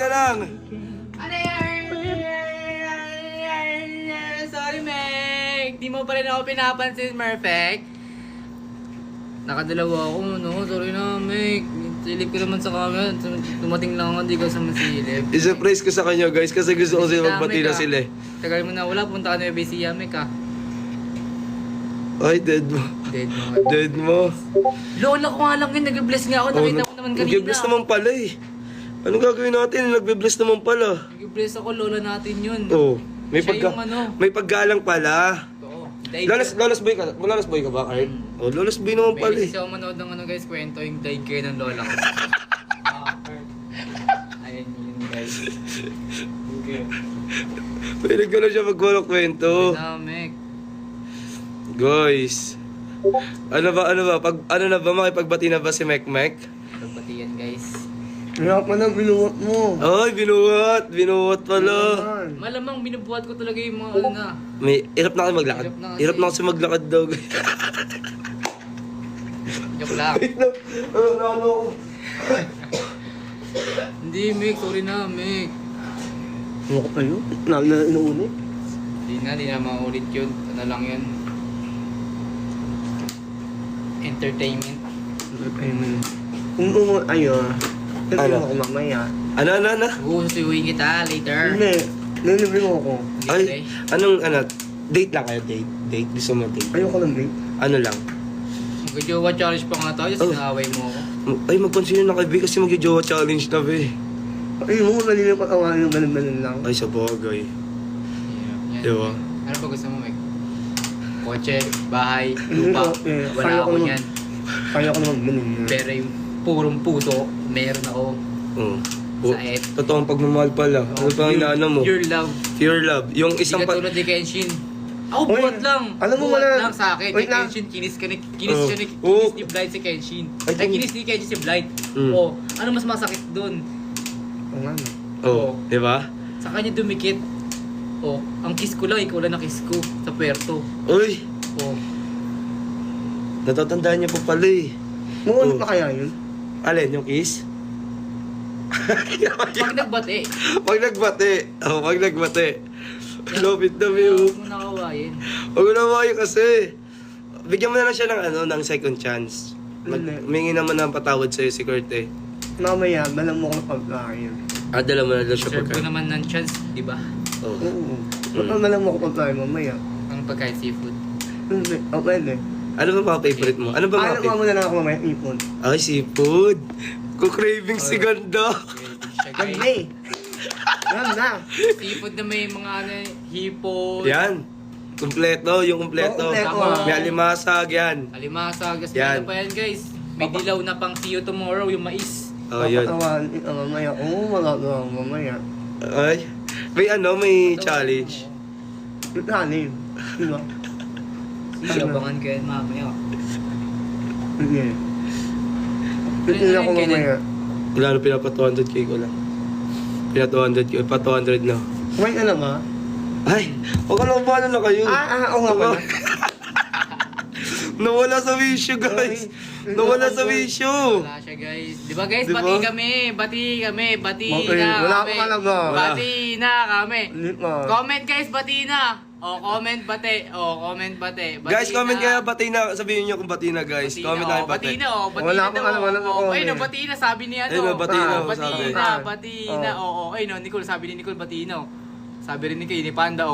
lang. Ano yan? Sorry, Meg. Di mo pa rin ako pinapansin, Perfect. Nakadalawa ako, no? Sorry na, Meg. Silip ko naman sa camera. Tumating lang ako, di ka sa masilip. I-surprise ko sa kanya guys kasi gusto ko sila magbati na Meg, sila eh. Tagal mo na wala, punta ka na yung BC Meg, ah. Ay, dead mo. Dead mo. Dead mo. Lola ko nga lang yun, nag-bless nga ako. Nakita ko naman kanina. Nag-bless naman pala eh. Anong gagawin natin? Nag-bless naman pala. Nag-bless ako, lola natin yun. Oh, may Siya yung ano. may paggalang pala. Oo. Lolas boy ka ba, Art? Oh, Lolas boy naman pala May eh. kasi ako manood ng ano guys, kwento yung died care ng lola ko. Ayun yun guys. Okay. Pwede ko na siya magwalang kwento. Dynamic. Guys. Ano ba? Ano na ba? Makipagbati na ba si Mekmek? Pagbatiyan guys. Kaya pa na binuwat mo. Ay, binuwat pala. Malamang binubuhat ko talaga yung mga ano na. May hirap na kasi maglakad. Hirap na kasi. Hirap na kasi maglakad daw. Joke lang. Ano? Hindi Mick, sorry na Mick. Ano ka pa yun? Inuuni? Di na maulit yun. Ano lang yun. Entertainment. Kung ayun. Kasi Ano? ako mamaya. Ano? Gugustuhin kita later. Hindi. Nalibre mo ako. Ay, anong date lang kayo, date. Gusto mo date? Ayoko lang, babe. Ano lang? Mag-jowa challenge pa nga tayo, Oh. sinaaway mo ako. Ay, magconsider na kayo, B, kasi mag-jowa challenge na, B. Ayun mo, maliliw pa tawanan yung balon-balon lang. Ay, sa bagay. Yan. Diba? Ano pa gusto mo, Mick? Kotse, bahay, lupa. Wala ako yan. Kaya ko naman balon. Pero yung purong puso, meron ako. Oo. Sa et. Totoong pagmamahal pala. Ano pa ang inaano mo? Your love. Pure love. Yung Hindi isang ka tulad ni Kenshin. Ako Uy, buhat lang. alam mo Buhat wala- lang sa akin. Wait Ni lang. Kenshin, kinis Oh. ni Blight si Kenshin. Ay, Ay, kinis ni Kenshin si Blight. Mm. Oh, ano mas masakit dun? Oo nga, no. Oh, di ba? Sa kanya dumikit. Oh, ang kiss ko lang, ikaw lang na kiss ko sa puerto. Uy, Oh, natatandaan niya po pala eh. Muunod pa kaya yun? Alin, yung kiss? pag nagbate, Pag nagbate. Oh, pag nagbate. Lupit na, Mew. huwag mo nakawain. Huwag mo na mayo kasi. Bigyan mo na lang siya ng second chance. Hindi. Mingi naman ng patawad sa'yo si Kurt eh. Mamaya, balam mo ko pagkain. Dala mo na lang siya Serve ko pagka. naman ng chance, di ba? Oh. Oo. Balam mo ko pagkain mamaya. Ang pagkain seafood. Hindi. O, pwede. Ano ba mga favorite mo? Ano ba mga Ano favorite? mo na lang ako mamaya, ipon. Ay, seafood. Kukraving si ganda. Siya guys. Ganda eh. Yan na. Seafood na may mga ano, hipon. Yan. Kumpleto, yung kumpleto. Oo, kumpleto, ah. May alimasag, yan. Alimasag, gas Yan. pa yan guys. May dilaw na pang see you tomorrow, yung mais. Oh, yun. Papatawan mamaya. Oo, magagawa ko mamaya. Ay. May challenge. Hanin. Diba? Isabangan ko yan mamaya. Sige. Ano Titignan yan, ako kailan? mamaya. Wala na, pinapa 200k ko lang. Pina 200k, pa 200 na. Kumain ka na ba? Ay, huwag ka lang ba na kayo? Oo nga pala. Nawala sa wisyo, guys. Ay, Nawala sa wisyo. Wala siya guys. Di ba guys, Di ba? bati kami. Bati Okay, na wala kami. ka talaga. Bati na kami. Hindi pa. Comment guys, bati na. Comment bati. Comment bati. Bati Guys, comment na. kaya bati na. Sabihin nyo kung bati na, guys. Bati comment na, na bati bati. na, bati Wala na akong daw. alam, wala akong Ay, no, comment. bati na, sabi ni ano. Ayun, no, bati na, Bati sabi. na, bati na. Oo, ay no, Nicole, sabi ni Nicole, bati na. Sabi rin ni Kay, ni Panda,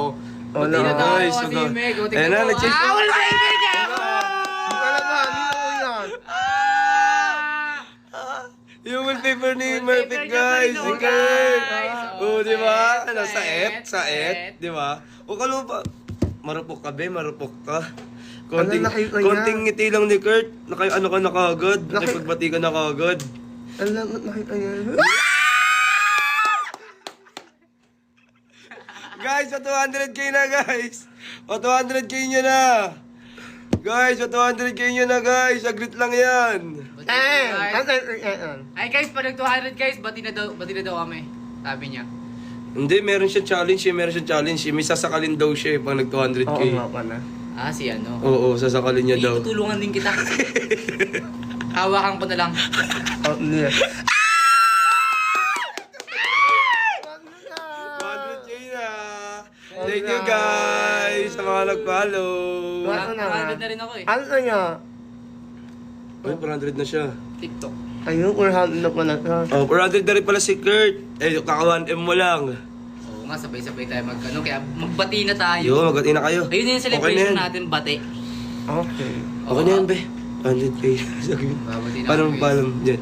Bati Wala. na daw, Ay, si sugo. Meg. Ayun na, nag-check. Wala sa ibig niya! Wala ba? Hindi ko yan. Yung wallpaper ni Wallpaper Murphy, niya guys. sa Si ino, Kurt. guys. Oh, di ba? Sa Ano, sa et, et? Sa sa et? et. Di ba? O kalupa. Marupok ka, be. Marupok ka. Ano, nakita niya? Konting ngiti lang ni Kurt. Ano ka na kagad? Naki- Nakipagbati ka na kagad. Alam mo, nakita niya. Guys, pa 200k na, guys. Pa 200k nyo na. Guys, pa 200k nyo na, guys. Agrit lang yan. Ay guys, pag nag 200 guys, bati na daw kami. Sabi niya. Hindi, meron siyang challenge eh. Meron siyang challenge eh. May sasakalin daw siya eh, pag nag 200k. Oo nga pala. Ah, si ano. Oo, sasakalin niya daw. Tutulungan din kita. Hawakan ko na lang. Oh, hindi. Thank you guys sa mga nag-follow. Ano na nga? 100 na rin ako eh. Ano na nga? Ay, 400 na siya. TikTok. Ayun, 400 na pala siya. Oh, 400 na rin pala si Kurt. Eh, kaka 1M mo lang. Oo nga, sabay-sabay tayo mag-ano. Kaya magbati na tayo. Yo, mag-ati na kayo. Ayun na yung Okay na celebration yan. natin, bate. Okay. Okay na yan, be. 100k. Sabi mo. Babati na Paano ako, mo guys. paalam dyan?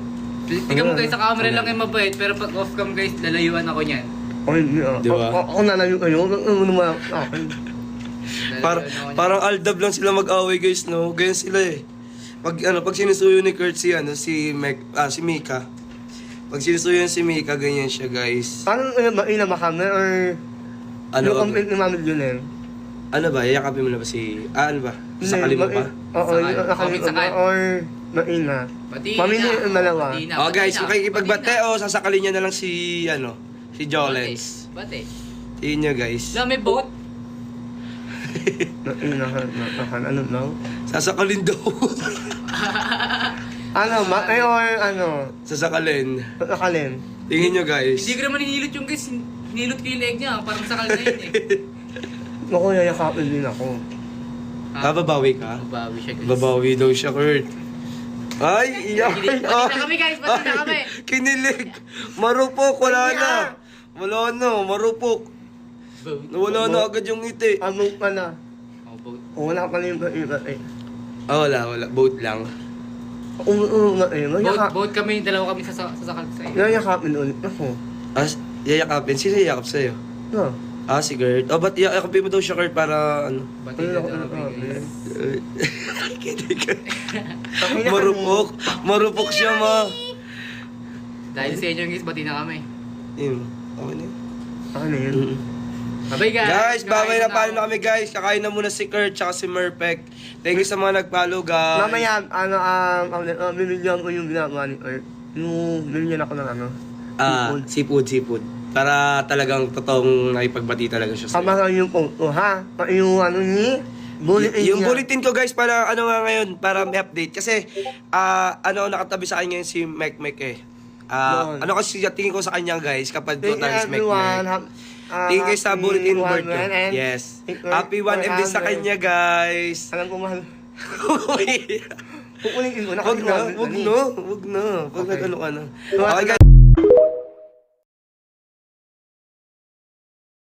Tingnan mo guys, sa camera lang yung mabait. Pero pag off cam guys, lalayuan ako niyan. Okay, Di ba? Ako nalayo kayo. Ano naman ako? Parang aldab lang sila mag-away guys, no? Ganyan sila eh. Pag sinusuyo ni Kurt si si Mika. Pag sinusuyo si Mika, ganyan siya guys. Paano ina ba kami or Ano yung ba? comment ni Mami Junel? Ano ba? Yayakapin mo na ba si... ano ba? Sakali mo pa? Oo, Sakal. nakalimutan Comment sakal. ba? Or maina? Bati Mami na. yung dalawa. Bati na, Oh bati guys, na, kung kakikipagbate bati na. o sasakalin niya na lang si si Jolens. Bate. Tingin niyo guys. Wala, may boat. Maina, ano lang? Sasakalin daw. Ano, matay or ano? Sasakalin. Nakalin? Tingin niyo guys. Hindi ko naman hinilot yung guys. Hinilot ko yung leg niya. Parang sakal na yun eh. Ako, yayakapin din ako. Babawi ka? Babawi siya guys. Babawi daw siya, Kurt. Ay, iyak. Bati na kami guys, bati na kami. Kinilig. Marupok, wala na. Wala na, marupok. Boat. Nawala na agad yung ngiti. Ano pa na? Oh, boat. Wala pa rin iba eh. Wala. Boat lang. Boat kami, dalawa kami sasakal sa iyo. Yayakapin ulit ako. Yayakapin. Sino yayakap sa'yo? No. Si Kurt. Ba't yayakapin mo daw siya, Kurt, para ano? Bati na kami guys. Kinig ka. Marupok siya, ma. Dahil sa inyo guys, bati na kami. Yun. Okay na yun. Ano yun? Bye guys. Guys, babay na Kakain paano na kami guys. Kakain na muna si Kurt tsaka si Murpek. Thank you sa mga nag-follow guys. Mamaya, binigyan ko yung ginagawa ni Earth. Yung binigyan ako ng ano. Seafood. Para talagang totoong nakipagbati talaga siya sa'yo. Kama yung photo, ha? Yung ano ni? Bulletin Yung niya. bulletin ko guys, para ano nga ngayon, para may update. Kasi, nakatabi sa kanya si Mek eh. Doon. Ano kasi tingin ko sa kanya guys, kapag Thank you total is Mek. everyone. Tingin kayo sa bulletin Happy board ko. 1 and Yes. thank you Happy 1M din sa 100. kanya guys. Alam ko mahal. Kukulitin ko na. Wag na. Wag nag-ano ka na. Okay guys.